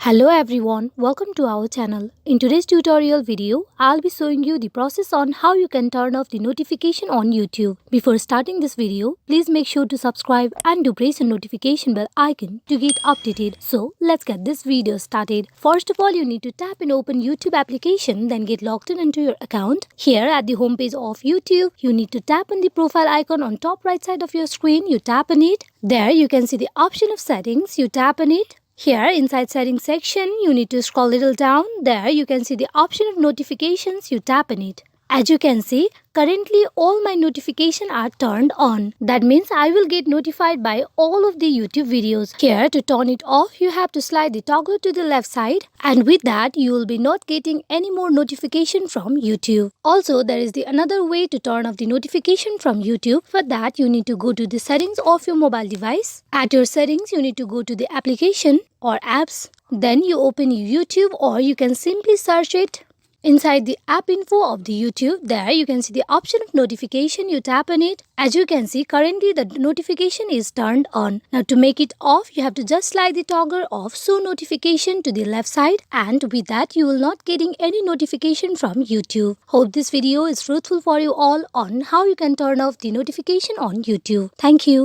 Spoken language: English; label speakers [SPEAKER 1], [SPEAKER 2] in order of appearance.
[SPEAKER 1] Hello everyone, welcome to our channel. In today's tutorial video, I'll be showing you the process on how you can turn off the notification on YouTube. Before starting this video, please make sure to subscribe and do press the notification bell icon to get updated. So let's get this video started. First of all, you need to tap and open YouTube application, then get logged in into your account. Here at the home page of YouTube, you need to tap on the profile icon on top right side of your screen. You tap on it. There you can see the option of settings. You tap on it. Here inside settings section, you need to scroll little down. There you can see the option of notifications. You tap on it. As you can see, currently all my notifications are turned on. That means I will get notified by all of the YouTube videos. Here to turn it off, you have to slide the toggle to the left side, and with that you will be not getting any more notification from YouTube. Also, there is the another way to turn off the notification from YouTube. For that, you need to go to the settings of your mobile device. At your settings, you need to go to the application or apps. Then you open YouTube, or you can simply search it. Inside the app info of the YouTube, there you can see the option of notification. You tap on it. As you can see, currently the notification is turned on. Now to make it off, you have to just slide the toggle of show notification to the left side, and with that you will not getting any notification from YouTube. Hope this video is fruitful for you all on how you can turn off the notification on YouTube. Thank you.